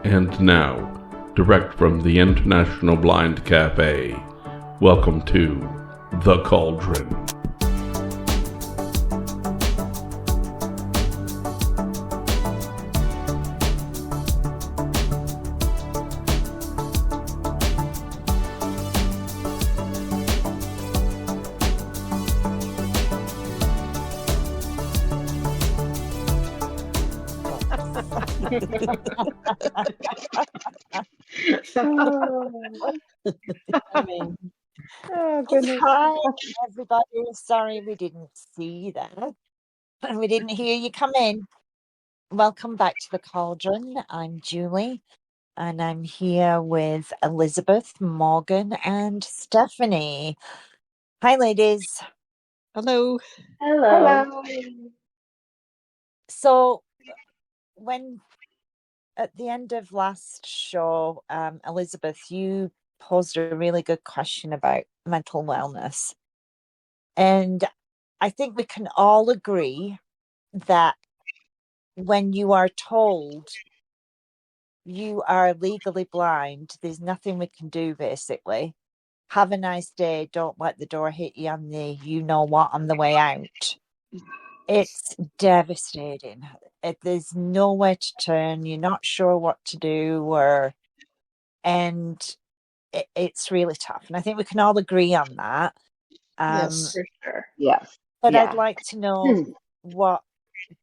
And now, direct from the International Blind Cafe, welcome to The Cauldron. Oh, goodness. Hi, everybody. Sorry we didn't see that. We didn't hear you come in. Welcome back to the Cauldron. I'm Julie, and I'm here with Elizabeth, Morgan, and Stephanie. Hi, ladies. Hello. Hello. So, when at the end of last show, Elizabeth, you posed a really good question about mental wellness. And I think we can all agree that when you are told you are legally blind, there's nothing we can do, basically. Have a nice day. Don't let the door hit you on the you-know-what on the way out. It's devastating. There's nowhere to turn. You're not sure what to do, and it's really tough. And I think we can all agree on that. Yes. For sure. Yes. But Yeah. I'd like to know what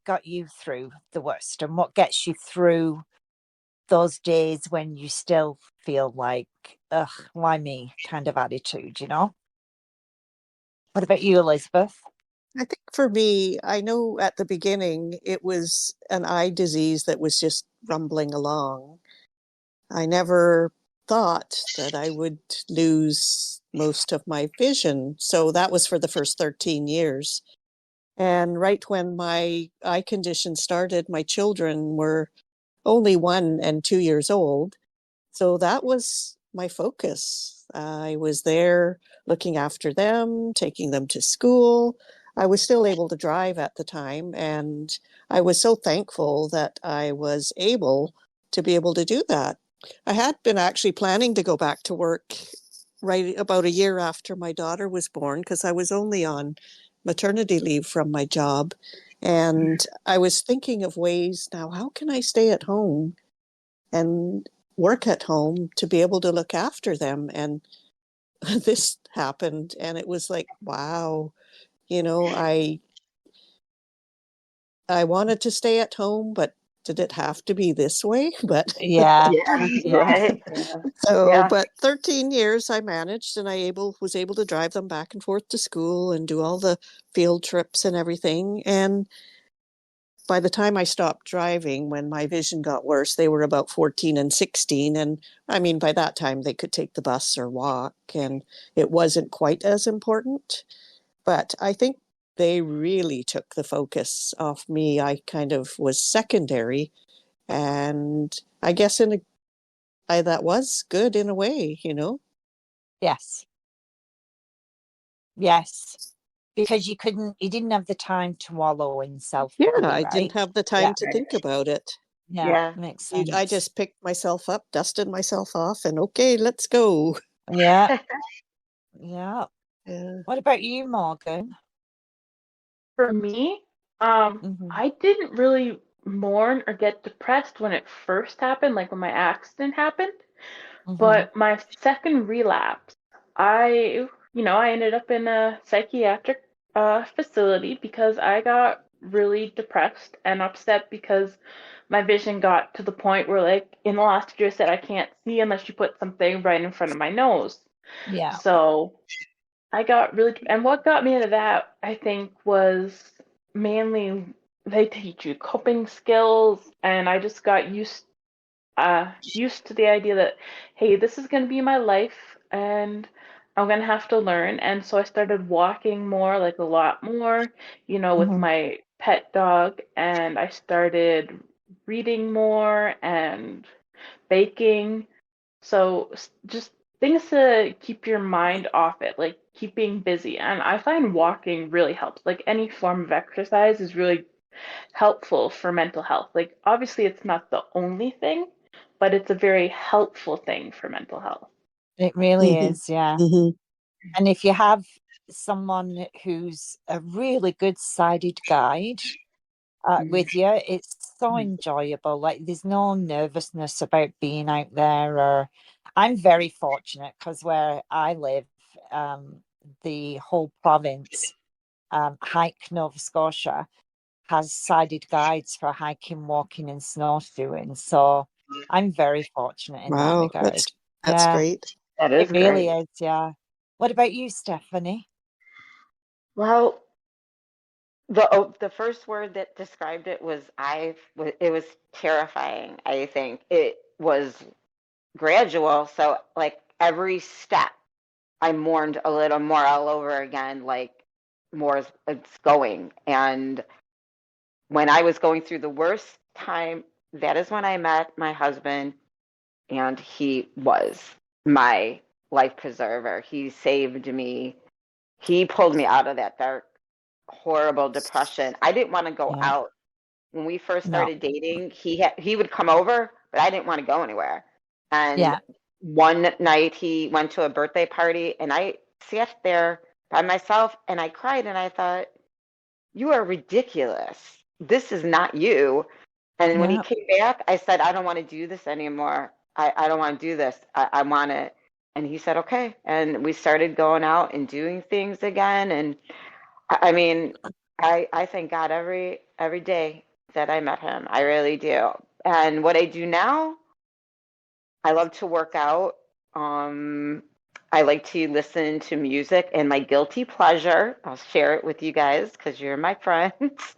got you through the worst and what gets you through those days when you still feel like, ugh, why me kind of attitude, you know? What about you, Elizabeth? I think for me, I know at the beginning it was an eye disease that was just rumbling along. I never thought that I would lose most of my vision. So that was for the first 13 years. And right when my eye condition started, my children were only 1 and 2 years old. So that was my focus. I was there looking after them, taking them to school. I was still able to drive at the time, and I was so thankful that I was able to be able to do that. I had been actually planning to go back to work right about a year after my daughter was born, because I was only on maternity leave from my job. And I was thinking of ways now, how can I stay at home and work at home to be able to look after them? And this happened, and it was like, wow, I wanted to stay at home, but did it have to be this way? But Yeah. Right. so, Yeah. but 13 years I managed, and was able to drive them back and forth to school and do all the field trips and everything. And by the time I stopped driving, when my vision got worse, they were about 14 and 16. And I mean, by that time they could take the bus or walk, and it wasn't quite as important. But I think they really took the focus off me. I kind of was secondary. And I guess that was good in a way, Yes. Yes. Because you didn't have the time to wallow in self-pity, Yeah, I right? didn't have the time to think about it. Yeah. Makes sense. I just picked myself up, dusted myself off, and okay, let's go. Yeah. Yeah. Yeah. What about you, Morgan? For me, Mhm. I didn't really mourn or get depressed when it first happened, like when my accident happened. Mhm. But my second relapse, I ended up in a psychiatric facility because I got really depressed and upset because my vision got to the point where, like, in the last year said I can't see unless you put something right in front of my nose. Yeah. So I got really, and what got me into that, I think, was mainly they teach you coping skills, and I just got used to the idea that, hey, this is going to be my life, and I'm going to have to learn. And so I started walking more, like a lot more, with my pet dog, and I started reading more and baking. So just things to keep your mind off it, like keeping busy. And I find walking really helps. Like any form of exercise is really helpful for mental health. Like obviously it's not the only thing, but it's a very helpful thing for mental health. It really Mhm. is, yeah. Mhm. And if you have someone who's a really good sighted guide with you, it's so enjoyable. Like there's no nervousness about being out there. Or I'm very fortunate because where I live, the whole province, Hike Nova Scotia, has sighted guides for hiking, walking, and snowshoeing. So I'm very fortunate in that Wow, regard. that's Yeah, great. That it is really great. is. Yeah. What about you, Stephanie? Well, the first word that described it was it was terrifying. I think it was gradual. So like every step, I mourned a little more all over again. Like more is it's going. And when I was going through the worst time, that is when I met my husband, and he was my life preserver. He saved me. He pulled me out of that dark, horrible depression. I didn't want to go Yeah. out. When we first No. started dating, he would come over, but I didn't want to go anywhere. And Yeah. one night he went to a birthday party, and I sat there by myself and I cried, and I thought, "You are ridiculous. This is not you." And when he Yeah. came back, I said, "I don't want to do this anymore. I don't want to do this. I want it." And he said, "Okay." And we started going out and doing things again. And I mean, I thank God every day that I met him. I really do. And what I do now, I love to work out. Um, I like to listen to music, and my guilty pleasure, I'll share it with you guys because you're my friends.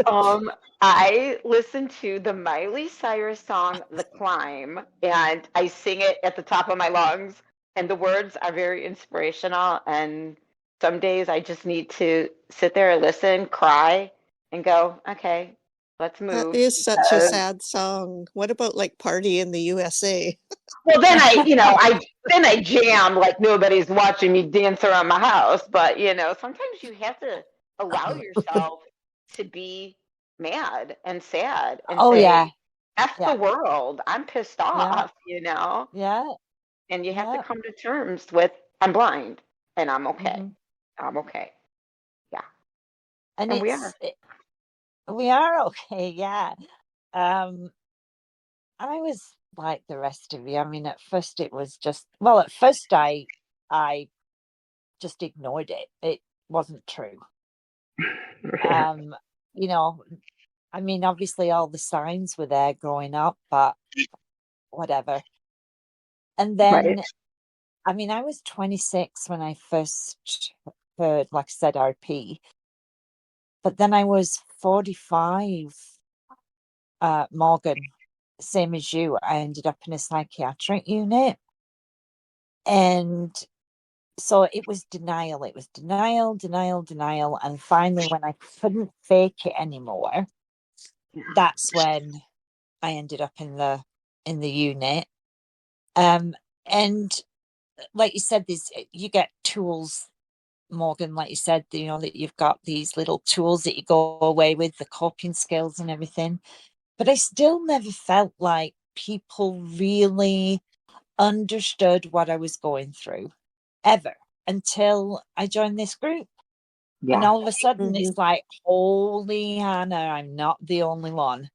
Um, I listen to the Miley Cyrus song "The Climb," and I sing it at the top of my lungs. And the words are very inspirational. And some days I just need to sit there and listen, cry, and go, "Okay, let's That move." is such a sad song. What about like Party in the USA? Well, then I jam like nobody's watching me dance around my house. But sometimes you have to allow yourself to be mad and sad and Oh yeah. say, "F the Yeah. world, I'm pissed Yeah. off." Yeah. And you have to Yeah. come to terms with I'm blind and I'm okay. hmm I'm okay. Yeah, And and we are. we are okay. Yeah. Um, I was like the rest of you. I mean, at first it was just, well, at first I just ignored it. It wasn't true. Um, you know, I mean, obviously all the signs were there growing up, but whatever. And Right. then, I mean, I was 26 when I first heard, like I said, RP, but then I was 45, Morgan, same as you. I ended up in a psychiatric unit. And so it was denial. It was denial, denial, denial. And finally, when I couldn't fake it anymore, that's when I ended up in the unit. And like you said, you get tools, Morgan, like you said, that you've got these little tools that you go away with, the coping skills and everything. But I still never felt like people really understood what I was going through ever until I joined this group. And Yeah. all of a sudden Mhm. it's like, holy Hannah, I'm not the only one.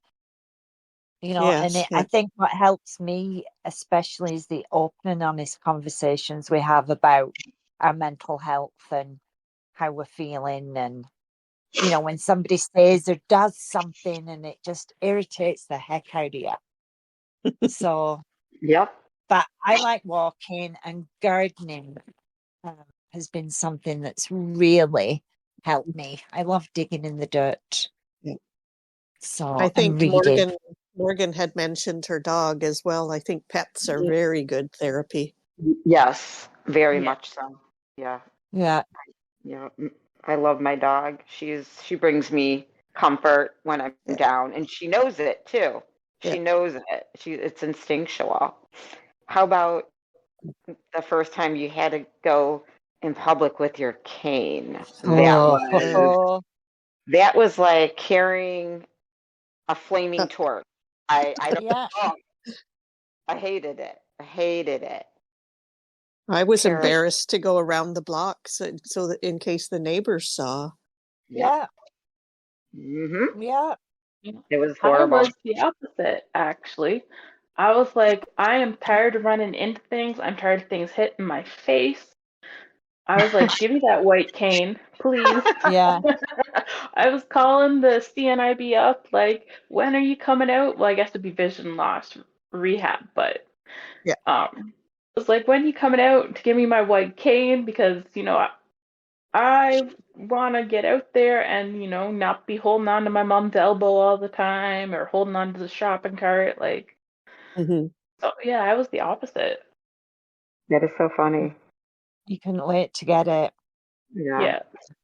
And Yes, I yeah. think what helps me especially is the open and honest conversations we have about our mental health and how we're feeling. And, when somebody says or does something and it just irritates the heck out of you. So, Yep. but I like walking, and gardening has been something that's really helped me. I love digging in the dirt. Yeah. So, I and think reading. Morgan had mentioned her dog as well. I think pets are very good therapy. Yes, very Yeah. much so. Yeah. Yeah. Yeah, I love my dog. She brings me comfort when I'm Yeah, down, and she knows it too. yeah. She knows it. It's instinctual. How about the first time you had to go in public with your cane? That Oh, was that was like carrying a flaming torch. I don't yeah. know. I hated it. I hated it. I was Terrible. embarrassed to go around the block so that in case the neighbors saw. Yeah. Mm-hmm. Yeah. It was I horrible. was the opposite, actually. I was like, I am tired of running into things. I'm tired of things hitting my face. I was like, give me that white cane, please. Yeah. I was calling the CNIB up, like, when are you coming out? Well, I guess it'd be vision loss rehab, but Yeah. I was like, when are you coming out to give me my white cane? Because, I want to get out there and, not be holding on to my mom's elbow all the time or holding on to the shopping cart. Like, Mm-hmm. so yeah, I was the opposite. That is so funny. You couldn't wait to get it. Yeah.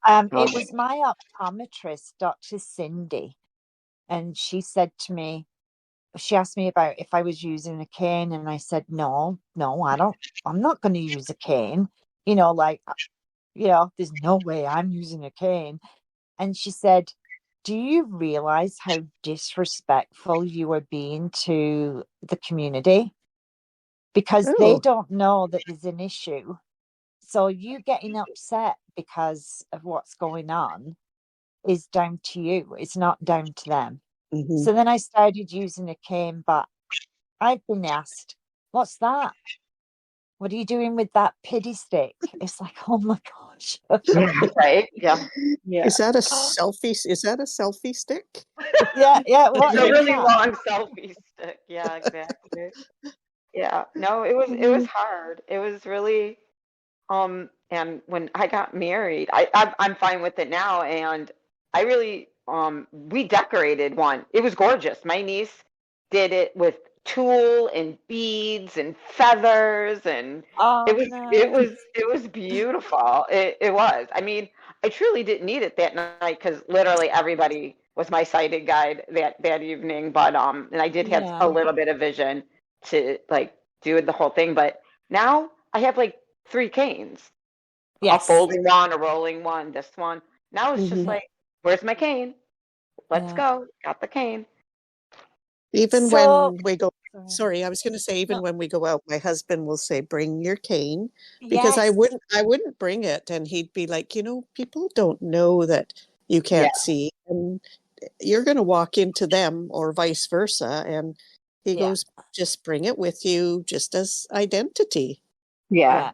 It was my optometrist, Dr. Cindy, and she said to me, she asked me about if I was using a cane, and I said, no, I'm not going to use a cane. There's no way I'm using a cane. And she said, do you realize how disrespectful you are being to the community? Because they Oh. don't know that there's an issue. So you getting upset because of what's going on is down to you. It's not down to them. Mm-hmm. So then I started using a cane, but I've been asked, what's that? What are you doing with that pity stick? It's like, oh my gosh. Right? Yeah. Yeah. Is that a selfie? Is that a selfie stick? Yeah. What It's a is really that? long selfie stick. Yeah, exactly. Yeah. No, it was hard. It was really and when I got married, I'm fine with it now, and I really we decorated one. It was gorgeous. My niece did it with tulle and beads and feathers, and Oh, it was no. it was beautiful. It was. I mean, I truly didn't need it that night because literally everybody was my sighted guide that evening. But and I did have a Yeah. little bit of vision to like do the whole thing. But now I have like 3 canes, a Yes. folding one, a rolling one, this one. Now it's just Mhm. like, where's my cane? Let's Yeah. go. Got the cane. Even So, when we go, sorry. sorry, I was going to say, even No, when we go out, my husband will say, bring your cane, because yes. I wouldn't bring it. And he'd be like, people don't know that you Yeah. can't see, and you're going to walk into them or vice versa. And he Yeah. goes, just bring it with you just as identity. Yeah.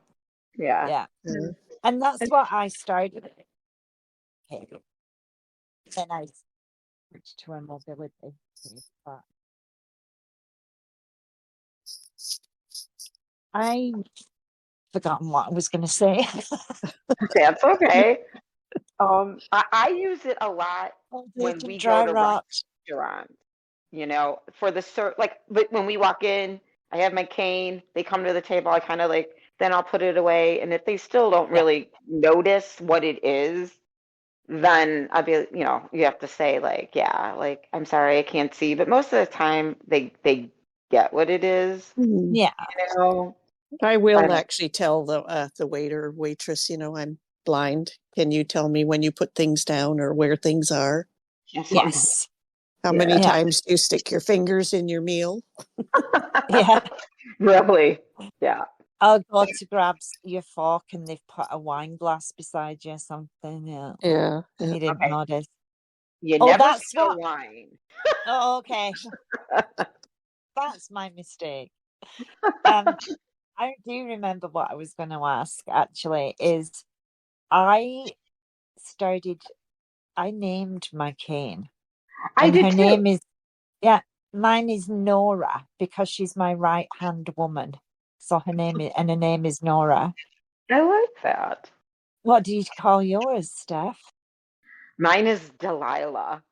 Yeah. Yeah. Yeah. Mm. And that's what I started. Okay. Then I switched to a mobility. But I forgotten what I was going to say. That's okay. I use it a lot when we go Dry to rot. restaurants, for the but when we walk in, I have my cane, they come to the table, I kind of like, then I'll put it away. And if they still don't Yeah. really notice what it is, then I'll be, you have to say like, yeah, like, I'm sorry, I can't see. But most of the time they get what it is, Mhm. Yeah. you know. I I will don't- actually tell the waiter or waitress, I'm blind. Can you tell me when you put things down or where things are? Yes. How many Yeah. times do you stick your fingers in your meal? Yeah. Really? Yeah. I'll go to grab your fork and they've put a wine glass beside you or something. Yeah. Yeah. And you didn't Okay. notice. You Oh, never that's spill what. wine. Oh, okay. That's my mistake. I do remember what I was going to ask actually is I named my cane I and did her too. name is, yeah, mine is Nora because she's my right hand woman. So her name is Nora. I like that. What do you call yours, Steph? Mine is Delilah.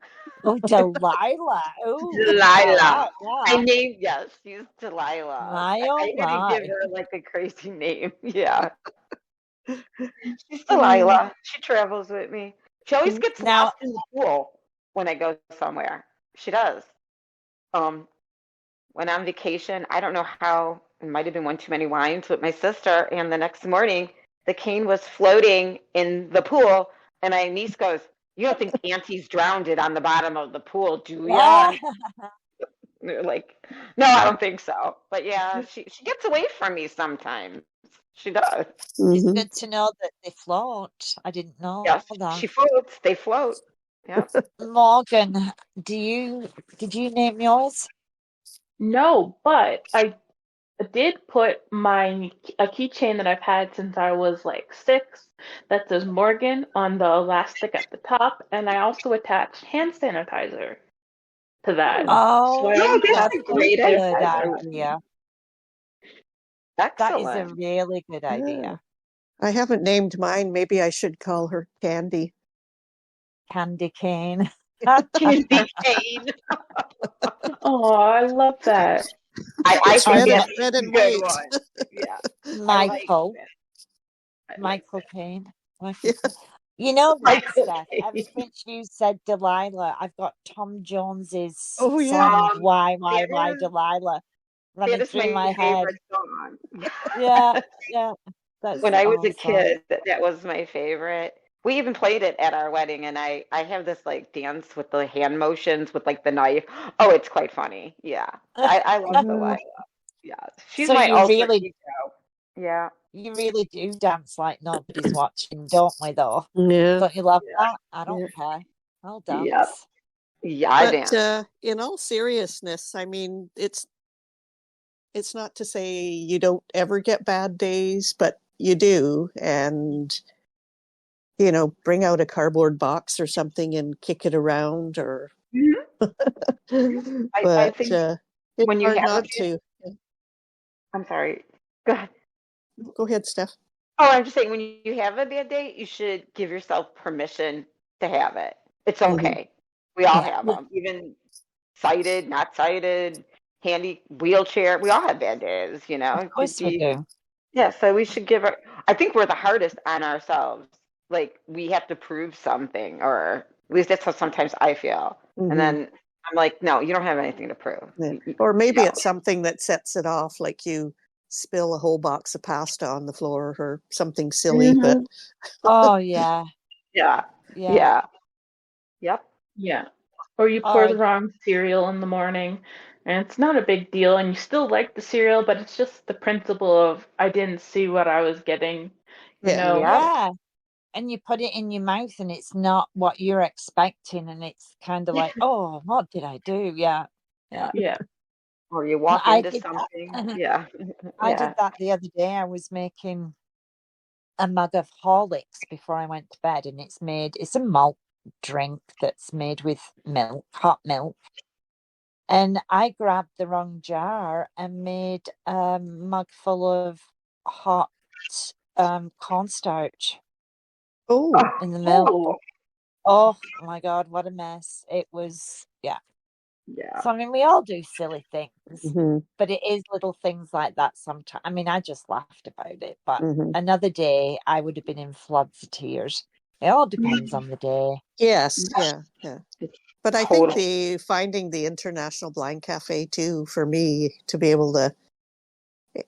Oh, Delilah. Oh, I Delilah. like that. Yes, she's Delilah. My, I oh had to give my. her like a crazy name. Yeah. She's Mm. Delilah. She travels with me. She always gets Now, lost in the pool when I go somewhere. She does. Um, when on vacation, I don't know how, it might have been one too many wines with my sister, and the next morning the cane was floating in the pool, and my niece goes, "You don't think Auntie's drowned it on the bottom of the pool, do ya?" They're like, no, I don't think so. But yeah, she gets away from me sometimes. She does. It's Mhm. good to know that they float. I didn't know Yes, that. she floats. They float. Yep. Morgan, did you name yours? No, but I did put a keychain that I've had since I was like 6 that says Morgan on the elastic at the top, and I also attached hand sanitizer to that. So Oh, I Yeah, always that's have that's a a both great there. good idea. idea. That is a Excellent. really good Yeah. idea. I haven't named mine. Maybe I should call her Candy. Candy cane. Candy cane. Oh, I love that. I It's think Or that's red a and good white. one. Yeah, I like Michael. that. I like Michael that. Caine. Yeah. You know what, Michael Steph? Ever Caine. since you said Delilah, I've got Tom Jones's Oh yeah. song "Why, That is Delilah" that running is through my my head. favorite song. Yeah, yeah, When that's I was a awesome. kid, that was my favorite. We even played it at our wedding, and I have this like dance with the hand motions with like the knife. Oh, it's quite funny. Yeah, I love Mhm. Delilah. Yeah, she's So my you alter really, ego. Yeah, do dance like nobody's watching, don't we? Though, Yeah. don't you love yeah, that? I don't Yeah. care. I'll yep, dance. yeah. I But dance. in all seriousness, I mean, it's not to say you don't ever get bad days, but you do. And, bring out a cardboard box or something and kick it around or Mhm. I but think it's when you hard have a not bad, to. I'm sorry. Go ahead. Go ahead, Steph. Oh, I'm just saying when you have a bad day, you should give yourself permission to have it. It's Mhm. okay. We all Yeah, have them, even sighted, not sighted, handy wheelchair. We all have bad days, of It could course we be, do. yeah. So we should give I think we're the hardest on ourselves. Like we have to prove something, or at least that's how sometimes I feel. And Mhm. then I'm like, no, you don't have anything to prove. Yeah. Or maybe No. it's something that sets it off, like you spill a whole box of pasta on the floor or something silly, but Hmm. Oh yeah, Yeah. yeah. Yeah. Yep. Yeah. Or you pour Or the wrong cereal in the morning, and it's not a big deal, and you still like the cereal, but it's just the principle of I didn't see what I was getting, you yeah. know? Yep. yeah, and you put it in your mouth, and it's not what you're expecting, and it's kind of like, oh, what did I do? Yeah, yeah. Yeah. Or you No, walk I into did something. that. Yeah. I did Yeah. that the other day. I was making a mug of Horlicks before I went to bed, and it's a malt drink that's made with milk, hot milk. And I grabbed the wrong jar and made a mug full of hot cornstarch Oh, in the milk. Oh, Oh my God, what a mess. It was, yeah. yeah. So, I mean, we all do silly things, mhm, but it is little things like that sometimes. I mean, I just laughed about it, but mhm. another day I would have been in floods of tears. It all depends on the day. Yes, yeah, yeah. It's But I think total. finding the International Blind Cafe too, for me, to be able to,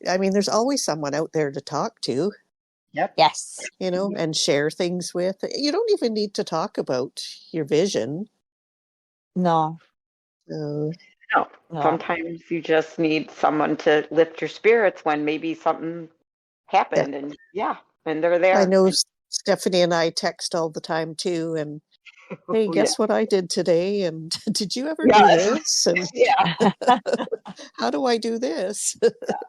I mean, there's always someone out there to talk to, Yep. Yes. and share things with. You don't even need to talk about your vision. No, Uh, No. no. Sometimes you just need someone to lift your spirits when maybe something yeah, happened, and yeah, and they're I there. know And Stephanie and I text all the time too, and hey, oh, yeah. guess what I did today? And did you ever do Yes. this? And Yeah. how do I do this?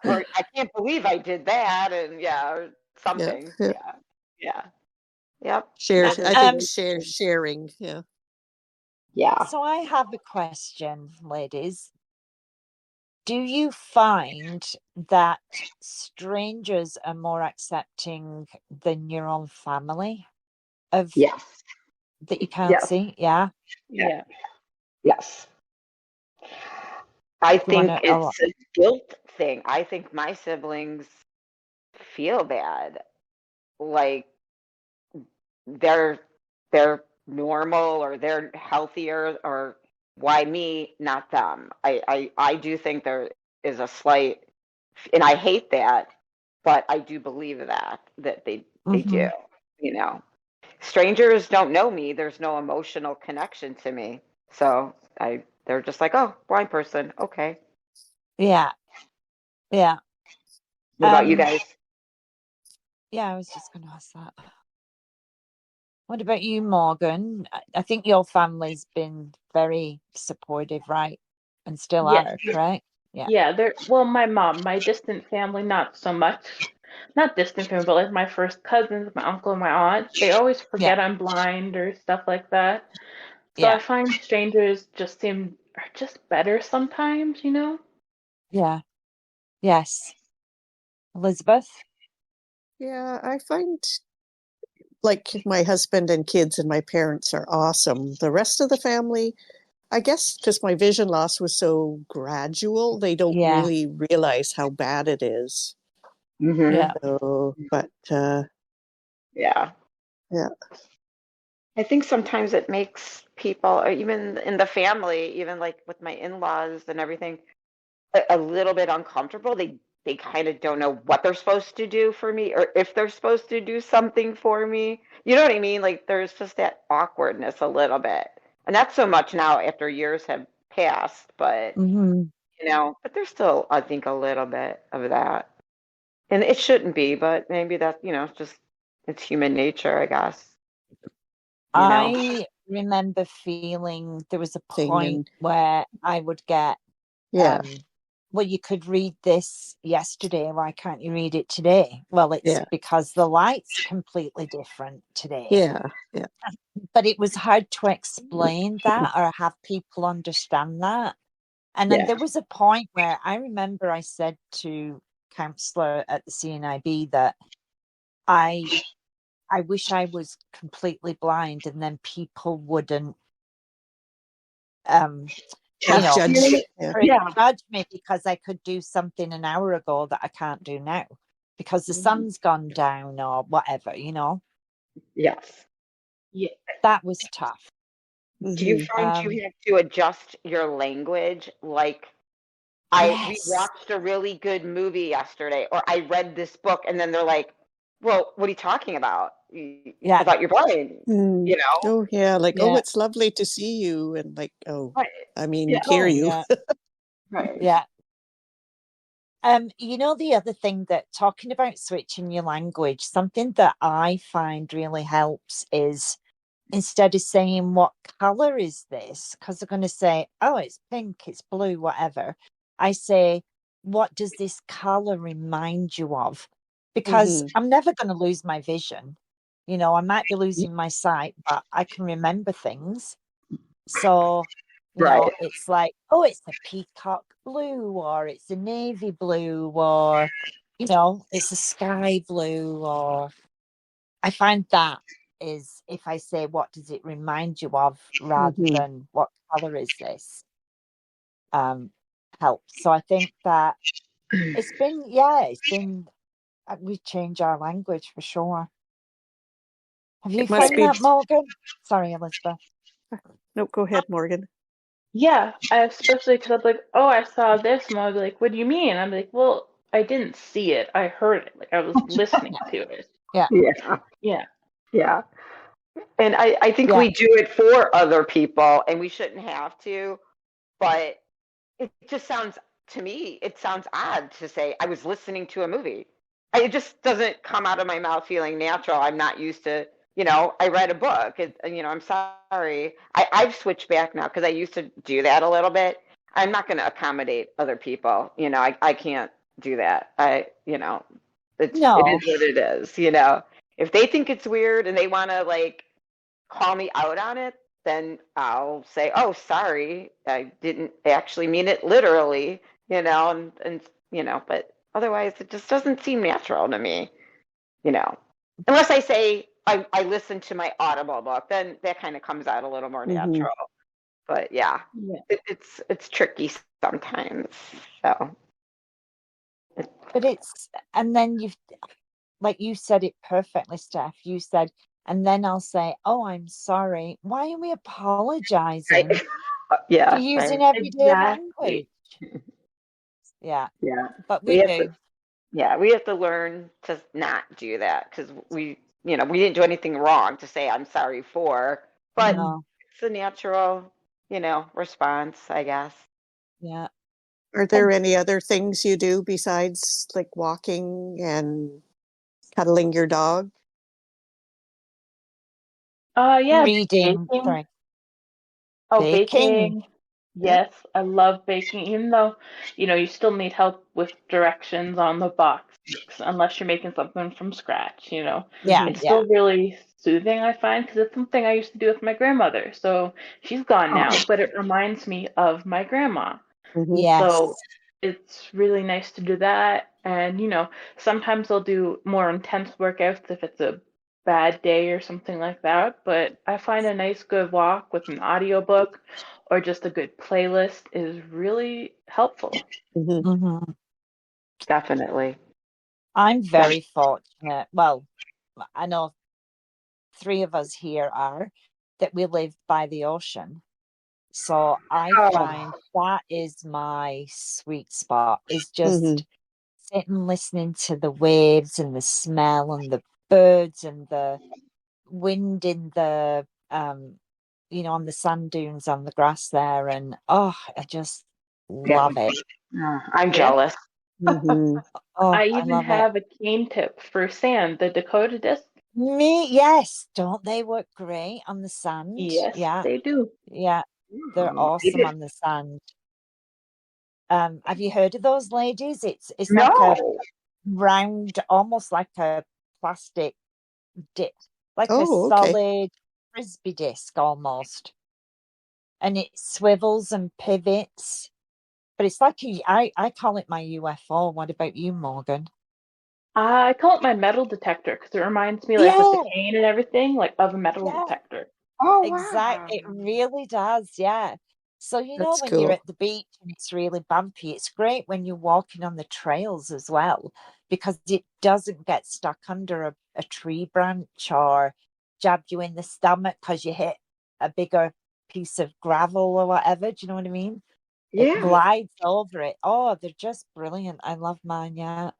Or I can't believe I did that, and yeah, or Yeah, something. yeah. Yeah. Yeah. Yep. Share. Those are I the think Um, good things. sharing. Yeah. Yeah. so I have a question, ladies. Do you find that strangers are more accepting than your own family of Yes. that you can't Yes. see? Yeah. Yeah. Yeah. Yes. I You want think to it's a guilt thing. I think my siblings feel bad. Like they're they're normal or they're healthier, or why me, not them. I do think there is a slight, and I hate that, but I do believe that they do. Mhm. You know, strangers don't know me. There's no emotional connection to me. So they're just like, oh, blind person. Okay. Yeah. Yeah. What about you guys? Yeah, I was just going to ask that. What about you, Morgan? I think your family's been very supportive, right? And still Yes. are, right? Yeah. Yeah, well, my mom, my distant family, not so much. Not distant family, but like my first cousins, my uncle and my aunt, they always Yeah. forget I'm blind or stuff like that. So I Yeah. find strangers are just better sometimes, you know? Yeah. Yes. Elizabeth? Yeah, I find like my husband and kids and my parents are awesome. The rest of the family, I guess because my vision loss was so gradual, they don't Yeah. really realize how bad it is. Mm-hmm. Yeah. So, but Yeah. yeah, I think sometimes it makes people, or even in the family, even like with my in-laws and everything, a little bit uncomfortable. They kind of don't know what they're supposed to do for me or if they're supposed to do something for me. You know what I mean? Like there's just that awkwardness a little bit. And not so much now after years have passed, but Mm-hmm. but there's still, I think, a little bit of that. And it shouldn't be, but maybe that, it's just it's human nature, I guess. You know. I remember feeling there was a thing point and where I would get, yeah, well, you could read this yesterday. Why can't you read it today? Well, it's yeah, because the light's completely different today. yeah, yeah. But it was hard to explain that or have people understand that. And then Yeah. there was a point where I remember I said to counselor at the CNIB that I wish I was completely blind, and then people wouldn't you know Judge. Yeah. Yeah. judge me because I could do something an hour ago that I can't do now because the Mhm. sun's gone down or whatever, Yes. Yeah. that was tough. Do you Hmm. find you have to adjust your language? Like we Yes. watched a really good movie yesterday, or I read this book, and then they're like, "Well, what are you talking about? I Yeah. thought you're blind." Mm. You know? Oh yeah, like oh, Yeah. it's lovely to see you, and like oh, Right. I mean, Yeah. hear Oh, you. yeah. Right. Yeah. The other thing that talking about switching your language, something that I find really helps is instead of saying, what color is this? Because they're going to say, oh, it's pink, it's blue, whatever. I say, what does this color remind you of? Because Hmm. I'm never going to lose my vision. I might be losing my sight, but I can remember things. So, Right. it's like, oh, it's a peacock blue, or it's a navy blue, or, it's a sky blue, or I find that is if I say, what does it remind you of, rather Hmm. than what color is this, helps. So I think that it's been, we change our language for sure. Have you It must found be. that, Morgan? Sorry, Elizabeth. No, go ahead, Morgan. Yeah, especially because I'm like, oh, I saw this, and I'll be like, what do you mean? I'm like, well, I didn't see it. I heard it. Like I was listening to it. Yeah, Yeah. Yeah. Yeah. And I think yeah, we do it for other people, and we shouldn't have to, but it just sounds, to me, it sounds odd to say I was listening to a movie. It just doesn't come out of my mouth feeling natural. I'm not used to, I read a book. I'm sorry. I've switched back now because I used to do that a little bit. I'm not going to accommodate other people. I can't do that. It is no, what it is. If they think it's weird and they want to like call me out on it, then I'll say, "Oh, sorry, I didn't actually mean it literally," but otherwise it just doesn't seem natural to me, you know. Unless I say I listen to my Audible book, then that kind of comes out a little more Hmm. natural. But yeah, Yeah. it's tricky sometimes. So but and then like you said it perfectly, Steph. You said, and then I'll say, oh, I'm sorry. Why are we apologizing right. for Yeah, using right. everyday Exactly. language? Yeah, Yeah. but We we have to do. Yeah, we have to learn to not do that because we didn't do anything wrong to say I'm sorry for, but No. it's a natural, response, I guess. Yeah. Are there any other things you do besides like walking and cuddling your dog? Yeah, Reading, baking. sorry, Oh, baking. baking. Yeah. Yes, I love baking, even though, you still need help with directions on the box, unless you're making something from scratch. Yeah, Mhm. It's yeah. still really soothing, I find, because it's something I used to do with my grandmother. So she's gone Oh, now, but it reminds me of my grandma. Mhm. So Yes. it's really nice to do that. And, sometimes I'll do more intense workouts if it's a bad day or something like that. But I find a nice, good walk with an audiobook or just a good playlist is really helpful. Mhm. Mhm. definitely. I'm very fortunate. Well, I know three of us here are that we live by the ocean. So I Oh, find that is my sweet spot, is Mhm. just sitting listening to the waves and the smell and the birds and the wind in the on the sand dunes on the grass there, and I just yeah. love it. I'm Yes. jealous. Mhm. Oh, I I even love it. have a cane tip for sand, the Dakota disc. Me, yes, don't they work great on the sand? Yes, Yeah, they do. yeah, they're They awesome did. on the sand. Have you heard of those ladies? It's like a No. round, almost like a plastic disc, like a Oh, okay. solid frisbee disc almost, and it swivels and pivots. But it's like I call it my UFO. What about you, Morgan? I call it my metal detector because it reminds me, like with the Yeah, cane and everything, like of a metal yeah, detector. Oh, exact. wow. It really does. Yeah. So That's when you're cool. at the beach and it's really bumpy, it's great when you're walking on the trails as well because it doesn't get stuck under a tree branch or jab you in the stomach because you hit a bigger piece of gravel or whatever. Do you know what I mean? It Yeah. glides over it. Oh, they're just brilliant. I love mine, yeah.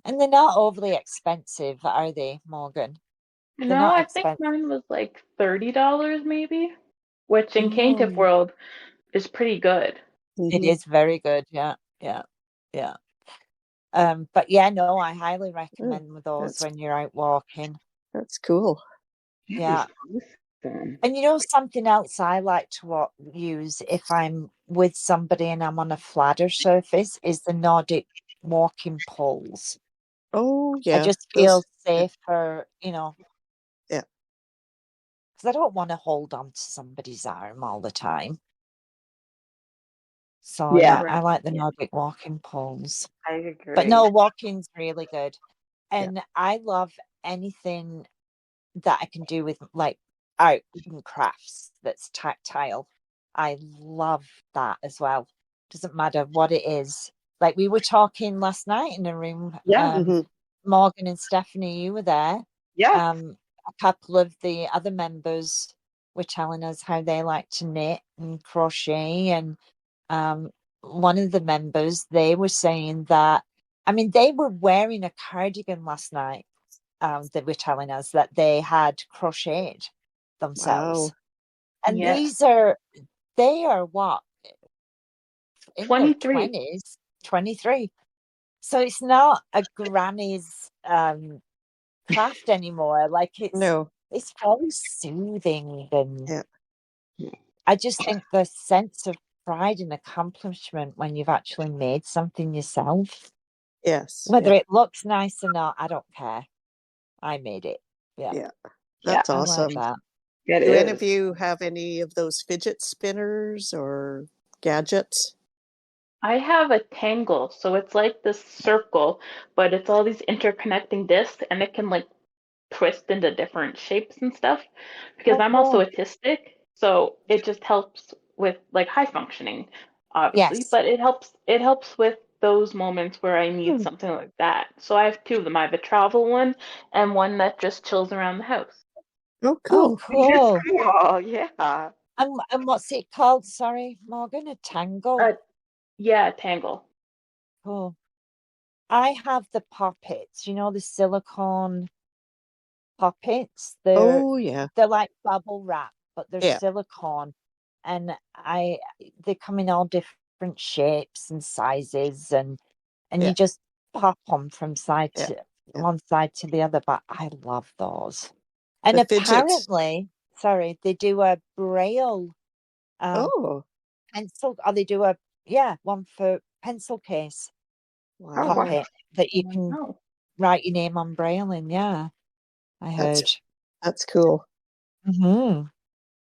And they're not overly expensive, are they, Morgan? They're No, not I think expensive. mine was like $30 maybe, which in cane tip Mm, world is pretty good. it Mhm. is very good. Yeah, yeah, yeah. But yeah, no, I highly Oh, recommend those that's when you're out walking. cool. That is Yeah. awesome. And something else I like to use if I'm with somebody and I'm on a flatter surface is the Nordic walking poles. Oh, I yeah. just feel Those. Yeah. safer, Yeah. because I don't want to hold on to somebody's arm all the time. So Yeah, yeah, I Right. like the Nordic walking poles. I But agree. no, walking's really good. Yeah. And I love anything that I can do with like art and crafts that's tactile. I love that as well. Doesn't matter what it is. Like we were talking last night in a room, Yeah. Mhm. Morgan and Stephanie, you were there. Yes. A couple of the other members were telling us how they like to knit and crochet, and one of the members, they were saying that, I mean, they were wearing a cardigan last night. They were telling us that they had crocheted themselves, Wow. and Yes. they are what, in their 23. 20s, 23. So it's not a granny's craft anymore. Like No. it's very soothing, and Yeah. I just think the sense of pride and accomplishment when you've actually made something yourself, Yes. whether Yeah. it looks nice or not, I don't care. I made it. Yeah, Yeah. Yeah, That's I like awesome. that. it Do any of is. you have any of those fidget spinners or gadgets? I have a tangle, so it's like this circle, but it's all these interconnecting discs, and it can like twist into different shapes and stuff. Because Oh, I'm also cool. autistic, so it just helps with like high functioning, obviously, Yes. but it helps with those moments where I need Hmm. something like that. So I have two of them. I have a travel one and one that just chills around the house. Oh, Oh, cool. It's cool. cool. Yeah. And what's it called? Sorry, Morgan, a tangle. Uh, yeah, Tangle. Cool. I have the poppets, the silicone poppets. They're Oh, yeah. they're like bubble wrap, but they're Yeah. silicone. and they come in all different shapes and sizes, and Yeah. you just pop them from side Yeah. to Yeah. one side to the other. But I love those. And The fidgets. apparently, sorry, they do a braille Oh, pencil, or they do one for pencil case Oh, wow. wow. pocket that you can Oh. write your name on braille in. Yeah, I heard. That's cool. Hmm.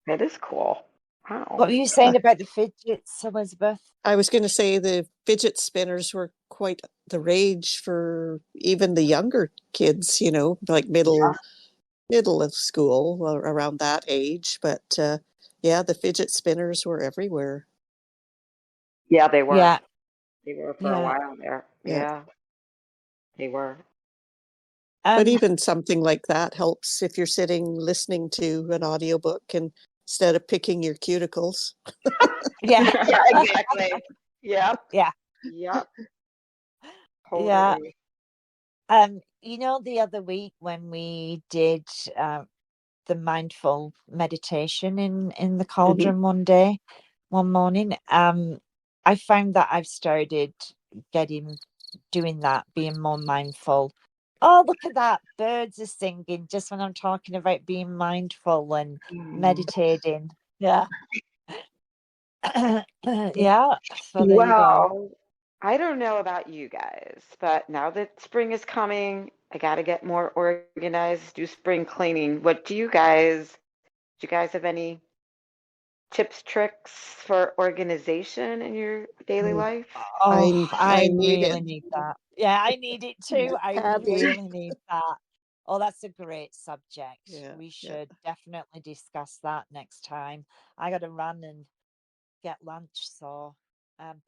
That is cool. Wow. What were you saying about the fidgets, Elizabeth? I was going to say the fidget spinners were quite the rage for even the younger kids, like middle of school, around that age. But yeah, the fidget spinners were everywhere. Yeah, they were. Yeah, They were for a yeah. while there. Yeah. Yeah, they were. But even something like that helps if you're sitting listening to an audiobook and instead of picking your cuticles. Yeah. Yeah, exactly. Yep. Yeah. Yep. Yeah. Totally. The other week when we did the mindful meditation in the cauldron one morning, I found that I've started doing that, being more mindful. Oh, look at that. Birds are singing just when I'm talking about being mindful and meditating. Yeah. Yeah. So there you go. Well, I don't know about you guys, but now that spring is coming, I got to get more organized, do spring cleaning. Do you guys have any tips, tricks for organization in your daily Mm. life? Oh, I I need it. really need that. Yeah, I need it too. I Badly. really need that. Oh, that's a great subject. Yeah, We yeah. should definitely discuss that next time. I got to run and get lunch, so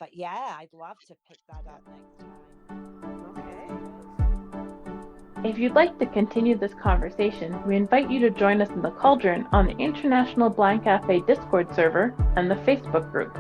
but yeah, I'd love to pick that up next time. If you'd like to continue this conversation, we invite you to join us in the Cauldron on the International Blind Cafe Discord server and the Facebook group.